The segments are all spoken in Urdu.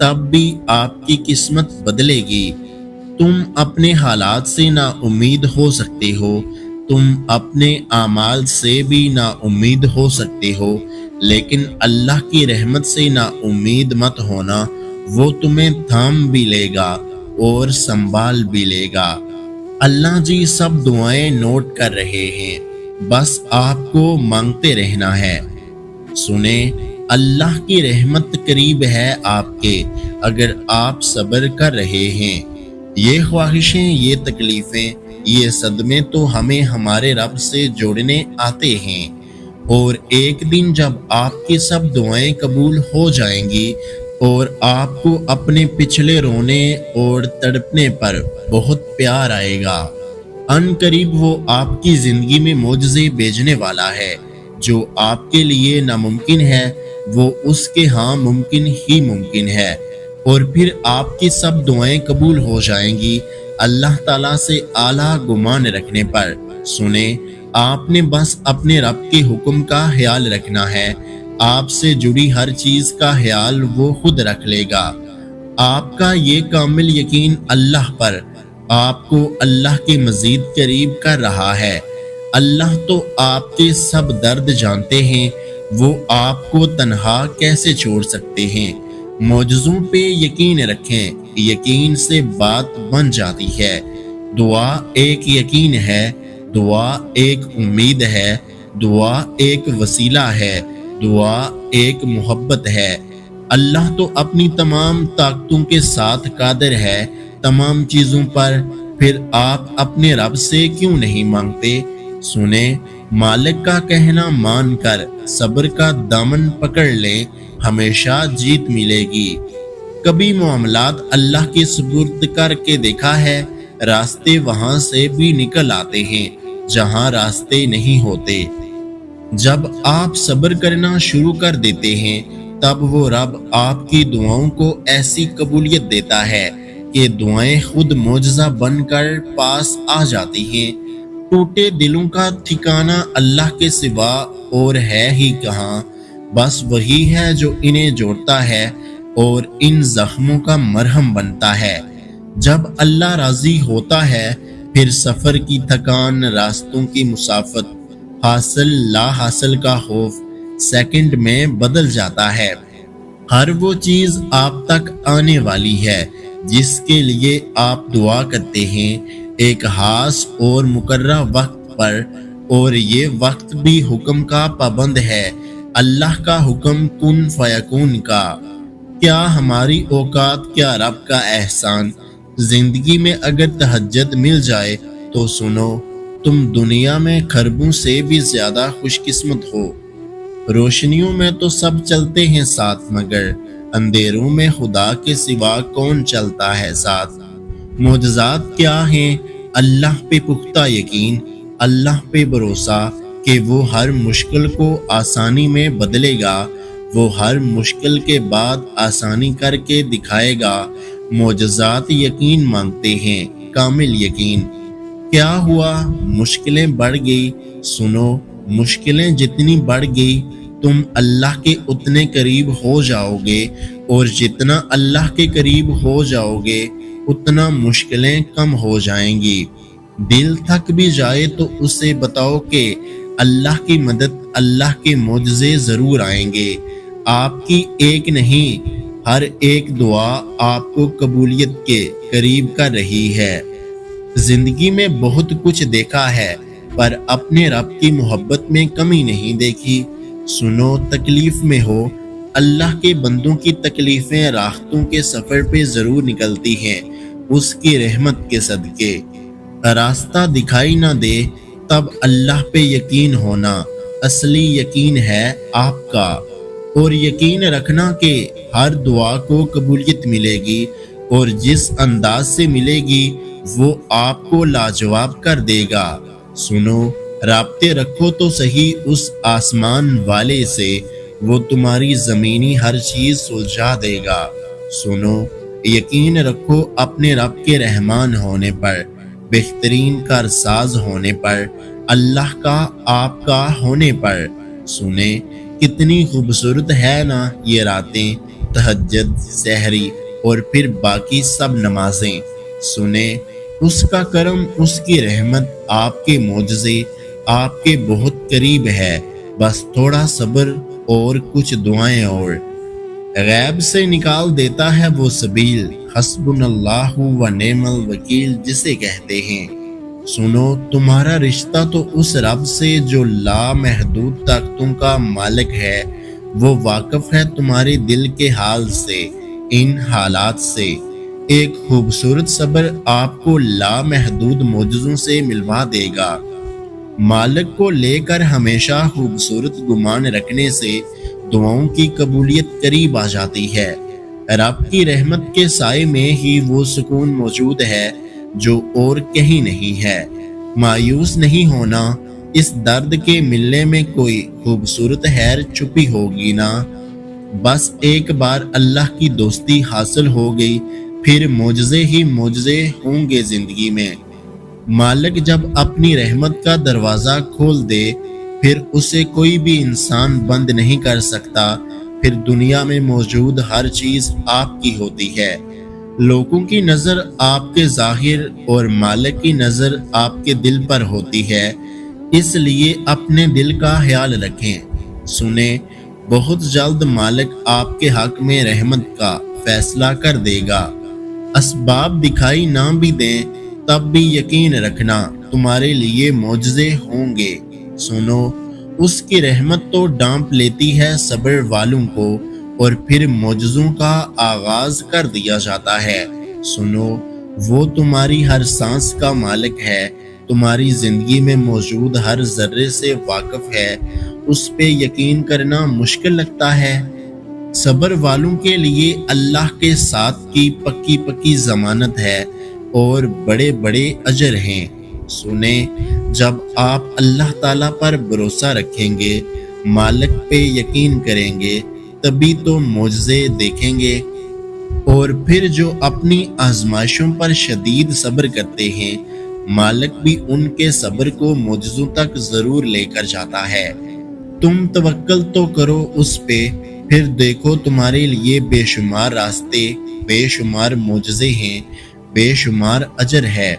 تب بھی آپ کی قسمت بدلے گی۔ تم اپنے حالات سے نا امید ہو سکتے ہو، تم اپنے اعمال سے بھی نا امید ہو سکتے ہو، لیکن اللہ کی رحمت سے نا امید مت ہونا، وہ تمہیں تھام بھی لے گا اور سنبھال بھی لے گا۔ اللہ جی سب دعائیں نوٹ کر رہے ہیں، بس آپ کو مانگتے رہنا ہے۔ سنیں، اللہ کی رحمت قریب ہے آپ کے، اگر آپ صبر کر رہے ہیں۔ یہ خواہشیں، یہ تکلیفیں، یہ صدمے تو ہمیں ہمارے رب سے جوڑنے آتے ہیں، اور ایک دن جب آپ کی سب دعائیں قبول ہو جائیں گی اور آپ کو اپنے پچھلے رونے اور تڑپنے پر بہت پیار آئے گا، ان قریب وہ آپ کی زندگی میں معجزے بھیجنے والا ہے۔ جو آپ کے لیے ناممکن ہے وہ اس کے ہاں ممکن ہی ممکن ہے، اور پھر آپ کی سب دعائیں قبول ہو جائیں گی اللہ تعالیٰ سے اعلیٰ گمان رکھنے پر۔ سنیں، آپ نے بس اپنے رب کے حکم کا خیال رکھنا ہے، آپ سے جڑی ہر چیز کا خیال وہ خود رکھ لے گا۔ آپ کا یہ کامل یقین اللہ پر آپ کو اللہ کے مزید قریب کر رہا ہے۔ اللہ تو آپ کے سب درد جانتے ہیں، وہ آپ کو تنہا کیسے چھوڑ سکتے ہیں۔ معجزوں پہ یقین رکھیں، یقین سے بات بن جاتی ہے۔ دعا ایک یقین ہے، دعا ایک امید ہے، دعا ایک وسیلہ ہے، دعا ایک محبت ہے۔ اللہ تو اپنی تمام طاقتوں کے ساتھ قادر ہے تمام چیزوں پر، پھر آپ اپنے رب سے کیوں نہیں مانگتے؟ سنیں، مالک کا کہنا مان کر صبر کا دامن پکڑ لیں، ہمیشہ جیت ملے گی۔ کبھی معاملات اللہ کے سپرد کر کے دیکھا ہے، راستے وہاں سے بھی نکل آتے ہیں جہاں راستے نہیں ہوتے۔ جب آپ صبر کرنا شروع کر دیتے ہیں تب وہ رب آپ کی دعاؤں کو ایسی قبولیت دیتا ہے کہ دعائیں خود معجزہ بن کر پاس آ جاتی ہیں۔ ٹوٹے دلوں کا ٹھکانہ اللہ کے سوا اور ہے ہی کہاں، بس وہی ہے جو انہیں جوڑتا ہے اور ان زخموں کا مرہم بنتا ہے۔ جب اللہ راضی ہوتا ہے پھر سفر کی تھکان، راستوں کی مسافت، حاصل لا حاصل کا خوف سیکنڈ میں بدل جاتا ہے۔ ہر وہ چیز آپ تک آنے والی ہے جس کے لیے آپ دعا کرتے ہیں، ایک خاص اور مقررہ وقت پر، اور یہ وقت بھی حکم کا پابند ہے، اللہ کا حکم کن فیکون کا۔ کیا ہماری اوقات، کیا رب کا احسان۔ زندگی میں اگر تہجد مل جائے تو سنو، تم دنیا میں خربوں سے بھی زیادہ خوش قسمت ہو۔ روشنیوں میں تو سب چلتے ہیں ساتھ، مگر اندھیروں میں خدا کے سوا کون چلتا ہے ساتھ۔ معجزات کیا ہیں؟ اللہ پہ پختہ یقین، اللہ پہ بھروسہ کہ وہ ہر مشکل کو آسانی میں بدلے گا، وہ ہر مشکل کے بعد آسانی کر کے دکھائے گا۔ معجزات یقین مانگتے ہیں، کامل یقین۔ کیا ہوا؟ مشکلیں بڑھ گئی۔ سنو، مشکلیں جتنی بڑھ گئی تم اللہ کے اتنے قریب ہو جاؤ گے، اور جتنا اللہ کے قریب ہو جاؤ گے اتنا مشکلیں کم ہو جائیں گی۔ دل تھک بھی جائے تو اسے بتاؤ کہ اللہ کی مدد، اللہ کے معجزے ضرور آئیں گے۔ آپ کی ایک نہیں، ہر ایک دعا آپ کو قبولیت کے قریب کر رہی ہے۔ زندگی میں بہت کچھ دیکھا ہے پر اپنے رب کی محبت میں کمی نہیں دیکھی۔ سنو، تکلیف میں ہو، اللہ کے بندوں کی تکلیفیں راحتوں کے سفر پہ ضرور نکلتی ہیں، اس کی رحمت کے صدقے۔ راستہ دکھائی نہ دے تب اللہ پہ یقین ہونا اصلی یقین ہے آپ کا، اور یقین رکھنا کہ ہر دعا کو قبولیت ملے گی، اور جس انداز سے ملے گی وہ آپ کو لاجواب کر دے گا۔ سنو، رابطے رکھو تو صحیح اس آسمان والے سے، وہ تمہاری زمینی ہر چیز سلجھا دے گا۔ سنو، یقین رکھو اپنے رب کے رحمان ہونے پر، بہترین کارساز ہونے پر، اللہ کا آپ کا ہونے پر۔ سنیں، کتنی خوبصورت ہے نا یہ راتیں، تہجد، سحری اور پھر باقی سب نمازیں۔ سنیں اس کا کرم، اس کی رحمت، آپ کے معجزے آپ کے بہت قریب ہے، بس تھوڑا صبر اور کچھ دعائیں اور۔ غیب سے نکال دیتا ہے وہ سبیل، حسبنا اللہ و نعم الوکیل جسے کہتے ہیں۔ سنو تمہارا رشتہ تو اس رب سے جو لامحدود طاقتوں کا مالک ہے، وہ واقف ہے تمہارے دل کے حال سے، ان حالات سے۔ ایک خوبصورت صبر آپ کو لامحدود معجزوں سے ملوا دے گا۔ مالک کو لے کر ہمیشہ خوبصورت گمان رکھنے سے دعاؤں کی قبولیت قریب آ جاتی ہے۔ رب کی رحمت کے سائے میں ہی وہ سکون موجود ہے جو اور کہیں نہیں ہے۔ مایوس نہیں ہونا، اس درد کے ملنے میں کوئی خوبصورت خیر چھپی ہوگی نا۔ بس ایک بار اللہ کی دوستی حاصل ہو گئی، پھر معجزے ہی معجزے ہوں گے زندگی میں۔ مالک جب اپنی رحمت کا دروازہ کھول دے، پھر اسے کوئی بھی انسان بند نہیں کر سکتا۔ پھر دنیا میں موجود ہر چیز آپ کی ہوتی ہے۔ لوگوں کی نظر آپ کے ظاہر اور مالک کی نظر آپ کے دل پر ہوتی ہے، اس لیے اپنے دل کا خیال رکھیں۔ سنیں بہت جلد مالک آپ کے حق میں رحمت کا فیصلہ کر دے گا۔ اسباب دکھائی نہ بھی دیں تب بھی یقین رکھنا تمہارے لیے معجزے ہوں گے۔ سنو اس کی رحمت تو ڈانپ لیتی ہے صبر والوں کو، اور پھر معجزوں کا آغاز کر دیا جاتا ہے۔ سنو وہ تمہاری ہر سانس کا مالک ہے، تمہاری زندگی میں موجود ہر ذرے سے واقف ہے۔ اس پہ یقین کرنا مشکل لگتا ہے؟ صبر والوں کے لیے اللہ کے ساتھ کی پکی پکی ضمانت ہے اور بڑے بڑے اجر ہیں۔ سنیں جب آپ اللہ تعالیٰ پر بھروسہ رکھیں گے، مالک پہ یقین کریں گے، تبھی تو معجزے دیکھیں گے۔ اور پھر جو اپنی آزمائشوں پر شدید صبر کرتے ہیں، مالک بھی ان کے صبر کو معجزوں تک ضرور لے کر جاتا ہے۔ تم توکل تو کرو اس پہ، پھر دیکھو تمہارے لیے بے شمار راستے، بے شمار معجزے ہیں، بے شمار اجر ہے۔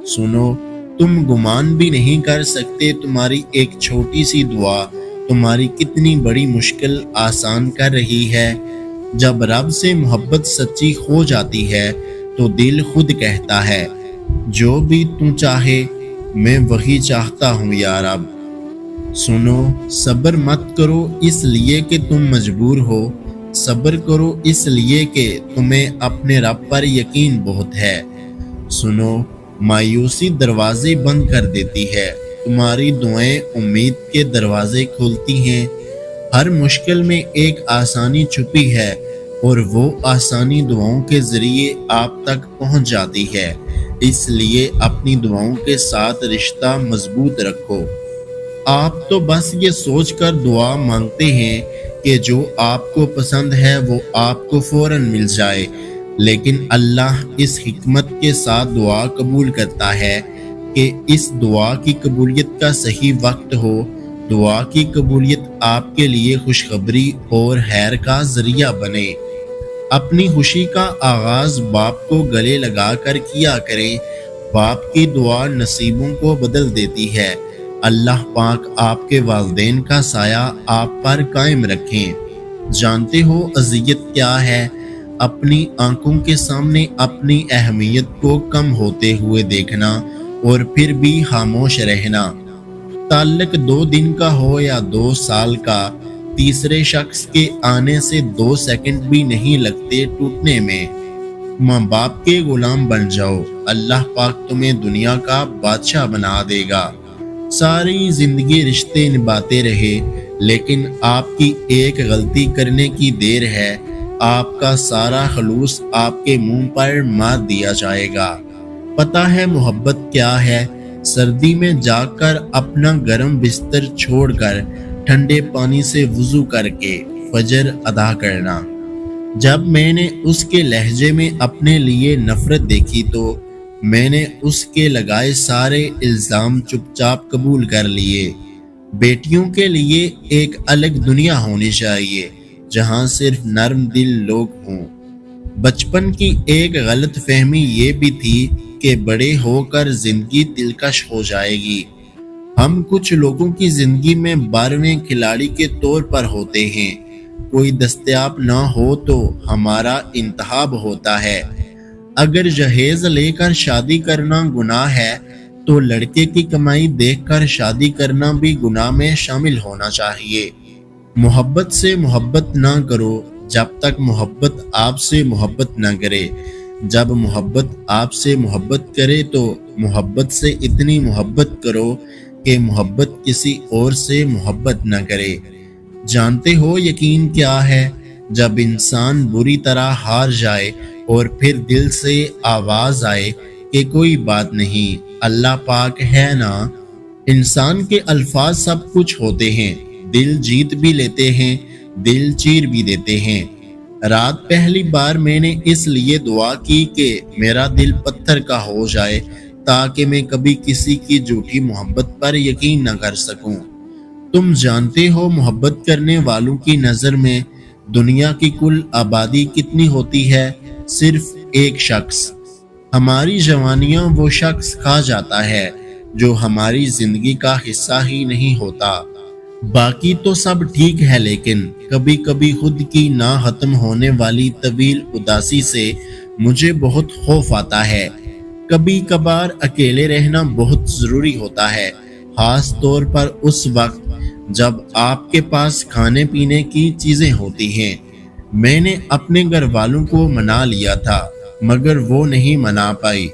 سنو تم گمان بھی نہیں کر سکتے تمہاری ایک چھوٹی سی دعا تمہاری کتنی بڑی مشکل آسان کر رہی ہے۔ جب رب سے محبت سچی ہو جاتی ہے تو دل خود کہتا ہے، جو بھی تو چاہے میں وہی چاہتا ہوں یا رب۔ سنو صبر مت کرو اس لیے کہ تم مجبور ہو، صبر کرو اس لیے کہ تمہیں اپنے رب پر یقین بہت ہے۔ سنو مایوسی دروازے بند کر دیتی ہے، تمہاری دعائیں امید کے دروازے کھولتی ہیں۔ ہر مشکل میں ایک آسانی چھپی ہے، اور وہ آسانی دعاؤں کے ذریعے آپ تک پہنچ جاتی ہے۔ اس لیے اپنی دعاؤں کے ساتھ رشتہ مضبوط رکھو۔ آپ تو بس یہ سوچ کر دعا مانگتے ہیں کہ جو آپ کو پسند ہے وہ آپ کو فوراً مل جائے، لیکن اللہ اس حکمت کے ساتھ دعا قبول کرتا ہے کہ اس دعا کی قبولیت کا صحیح وقت ہو۔ دعا کی قبولیت آپ کے لیے خوشخبری اور خیر کا ذریعہ بنے۔ اپنی خوشی کا آغاز باپ کو گلے لگا کر کیا کریں، باپ کی دعا نصیبوں کو بدل دیتی ہے۔ اللہ پاک آپ کے والدین کا سایہ آپ پر قائم رکھیں۔ جانتے ہو اذیت کیا ہے؟ اپنی آنکھوں کے سامنے اپنی اہمیت کو کم ہوتے ہوئے دیکھنا اور پھر بھی خاموش رہنا۔ تعلق 2 دن کا ہو یا 2 سال کا، تیسرے شخص کے آنے سے 2 سیکنڈ بھی نہیں لگتے ٹوٹنے میں۔ ماں باپ کے غلام بن جاؤ، اللہ پاک تمہیں دنیا کا بادشاہ بنا دے گا۔ ساری زندگی رشتے نبھاتے رہے، لیکن آپ کی ایک غلطی کرنے کی دیر ہے، آپ کا سارا خلوص آپ کے منہ پر مار دیا جائے گا۔ پتہ ہے محبت کیا ہے؟ سردی میں جاگ کر اپنا گرم بستر چھوڑ کر ٹھنڈے پانی سے وضو کر کے فجر ادا کرنا۔ جب میں نے اس کے لہجے میں اپنے لیے نفرت دیکھی تو میں نے اس کے لگائے سارے الزام چپ چاپ قبول کر لیے۔ بیٹیوں کے لیے ایک الگ دنیا ہونی چاہیے، جہاں صرف نرم دل لوگ ہوں۔ بچپن کی ایک غلط فہمی یہ بھی تھی کہ بڑے ہو کر زندگی دلکش ہو جائے گی۔ ہم کچھ لوگوں کی زندگی میں 12ویں کھلاڑی کے طور پر ہوتے ہیں۔ کوئی دستیاب نہ ہو تو ہمارا انتخاب ہوتا ہے۔ اگر جہیز لے کر شادی کرنا گناہ ہے تو لڑکے کی کمائی دیکھ کر شادی کرنا بھی گناہ میں شامل ہونا چاہیے۔ محبت سے محبت نہ کرو جب تک محبت آپ سے محبت نہ کرے۔ جب محبت آپ سے محبت کرے تو محبت سے اتنی محبت کرو کہ محبت کسی اور سے محبت نہ کرے۔ جانتے ہو یقین کیا ہے؟ جب انسان بری طرح ہار جائے اور پھر دل سے آواز آئے کہ کوئی بات نہیں، اللہ پاک ہے نا۔ انسان کے الفاظ سب کچھ ہوتے ہیں، دل جیت بھی لیتے ہیں، دل چیر بھی دیتے ہیں۔ رات پہلی بار میں نے اس لیے دعا کی کہ میرا دل پتھر کا ہو جائے تاکہ میں کبھی کسی کی جھوٹی محبت پر یقین نہ کر سکوں۔ تم جانتے ہو محبت کرنے والوں کی نظر میں دنیا کی کل آبادی کتنی ہوتی ہے؟ صرف ایک شخص۔ ہماری جوانیاں وہ شخص کھا جاتا ہے جو ہماری زندگی کا حصہ ہی نہیں ہوتا۔ باقی تو سب ٹھیک ہے، لیکن کبھی کبھی خود کی نہ ختم ہونے والی طویل اداسی سے مجھے بہت خوف آتا ہے۔ کبھی کبھار اکیلے رہنا بہت ضروری ہوتا ہے، خاص طور پر اس وقت جب آپ کے پاس کھانے پینے کی چیزیں ہوتی ہیں۔ میں نے اپنے گھر والوں کو منا لیا تھا مگر وہ نہیں منا پائی۔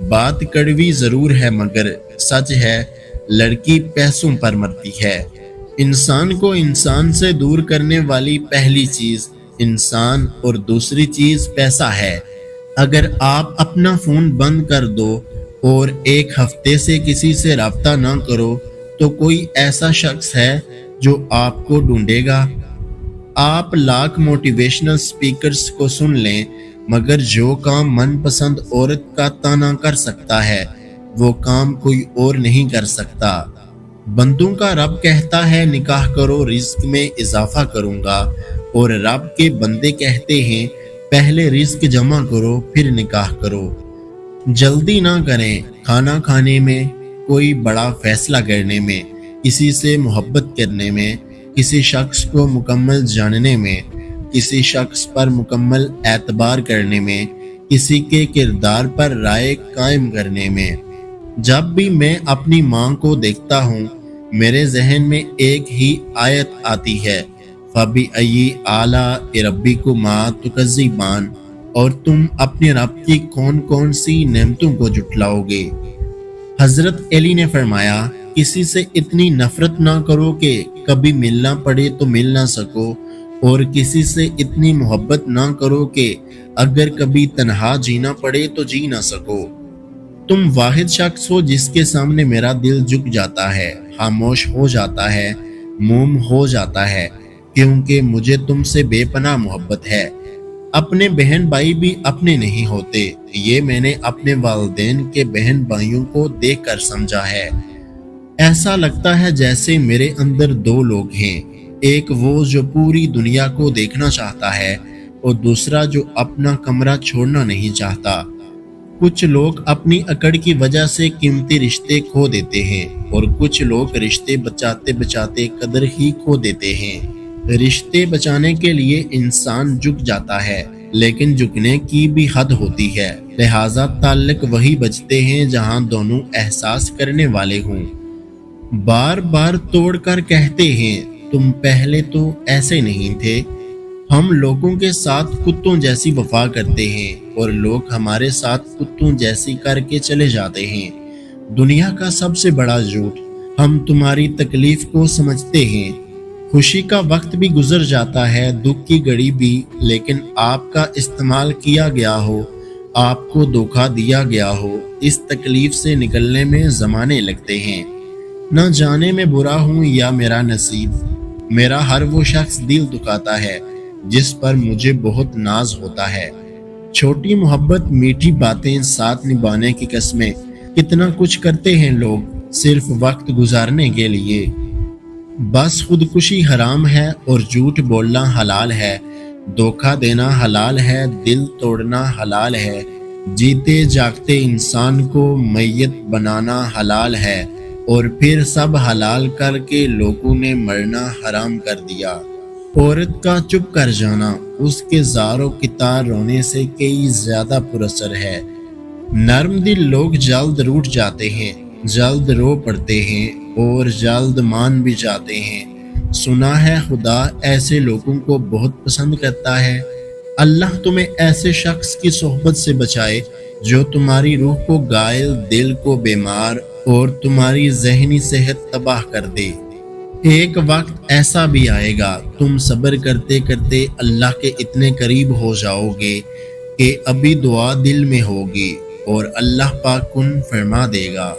بات کڑوی ضرور ہے مگر سچ ہے، لڑکی پیسوں پر مرتی ہے۔ انسان کو انسان سے دور کرنے والی پہلی چیز انسان اور دوسری چیز پیسہ ہے۔ اگر آپ اپنا فون بند کر دو اور ایک ہفتے سے کسی سے رابطہ نہ کرو تو کوئی ایسا شخص ہے جو آپ کو ڈھونڈے گا۔ آپ لاکھ موٹیویشنل سپیکرز کو سن لیں مگر جو کام من پسند عورت کا تانا کر سکتا ہے وہ کام کوئی اور نہیں کر سکتا۔ بندوں کا رب کہتا ہے نکاح کرو، رزق میں اضافہ کروں گا، اور رب کے بندے کہتے ہیں پہلے رزق جمع کرو پھر نکاح کرو۔ جلدی نہ کریں کھانا کھانے میں، کوئی بڑا فیصلہ کرنے میں، کسی سے محبت کرنے میں، کسی شخص کو مکمل جاننے میں، کسی شخص پر مکمل اعتبار کرنے میں، کسی کے کردار پر رائے قائم کرنے میں۔ جب بھی میں اپنی ماں کو دیکھتا ہوں میرے ذہن میں ایک ہی آیت آتی ہے، فَبِأَيِّ آلَاءِ رَبِّكُمَا تُكَذِّبَانِ، اور تم اپنے رب کی کون کون سی نعمتوں کو جھٹلاؤ گے۔ حضرت علی نے فرمایا کسی سے اتنی نفرت نہ کرو کہ کبھی ملنا پڑے تو مل نہ سکو، اور کسی سے اتنی محبت نہ کرو کہ اگر کبھی تنہا جینا پڑے تو جی نہ سکو۔ تم واحد شخص ہو جس کے سامنے میرا دل جھک جاتا ہے، خاموش ہو جاتا ہے، موم ہو جاتا ہے، کیونکہ مجھے تم سے بے پناہ محبت ہے۔ اپنے بہن بھائی بھی اپنے نہیں ہوتے، یہ میں نے اپنے والدین کے بہن بھائیوں کو دیکھ کر سمجھا ہے۔ ایسا لگتا ہے جیسے میرے اندر دو لوگ ہیں، ایک وہ جو پوری دنیا کو دیکھنا چاہتا ہے اور دوسرا جو اپنا کمرہ چھوڑنا نہیں چاہتا۔ کچھ لوگ اپنی اکڑ کی وجہ سے قیمتی رشتے کھو دیتے ہیں اور کچھ لوگ رشتے بچاتے بچاتے قدر ہی کھو دیتے ہیں۔ رشتے بچانے کے لیے انسان جھک جاتا ہے لیکن جھکنے کی بھی حد ہوتی ہے، لہٰذا تعلق وہی بچتے ہیں جہاں دونوں احساس کرنے والے ہوں۔ بار بار توڑ کر کہتے ہیں تم پہلے تو ایسے نہیں تھے۔ ہم لوگوں کے ساتھ کتوں جیسی وفا کرتے ہیں اور لوگ ہمارے ساتھ کتوں جیسی کر کے چلے جاتے ہیں۔ دنیا کا سب سے بڑا جھوٹ، ہم تمہاری تکلیف کو سمجھتے ہیں۔ خوشی کا وقت بھی گزر جاتا ہے، دکھ کی گھڑی بھی، لیکن آپ کا استعمال کیا گیا ہو، آپ کو دھوکہ دیا گیا ہو، اس تکلیف سے نکلنے میں زمانے لگتے ہیں۔ نہ جانے میں برا ہوں یا میرا نصیب، میرا ہر وہ شخص دل دکھاتا ہے جس پر مجھے بہت ناز ہوتا ہے۔ چھوٹی محبت، میٹھی باتیں، ساتھ نبھانے کی قسمیں، کتنا کچھ کرتے ہیں لوگ صرف وقت گزارنے کے لیے۔ بس خودکشی حرام ہے اور جھوٹ بولنا حلال ہے، دھوکہ دینا حلال ہے، دل توڑنا حلال ہے، جیتے جاگتے انسان کو میت بنانا حلال ہے، اور پھر سب حلال کر کے لوگوں نے مرنا حرام کر دیا۔ عورت کا چپ کر جانا اس کے زار و قطار رونے سے کئی زیادہ پر اثر ہے۔ نرم دل لوگ جلد روٹھ جاتے ہیں، جلد رو پڑتے ہیں اور جلد مان بھی جاتے ہیں۔ سنا ہے خدا ایسے لوگوں کو بہت پسند کرتا ہے۔ اللہ تمہیں ایسے شخص کی صحبت سے بچائے جو تمہاری روح کو گائل، دل کو بیمار اور تمہاری ذہنی صحت تباہ کر دے۔ ایک وقت ایسا بھی آئے گا تم صبر کرتے کرتے اللہ کے اتنے قریب ہو جاؤ گے کہ ابھی دعا دل میں ہوگی اور اللہ پاک کن فرما دے گا۔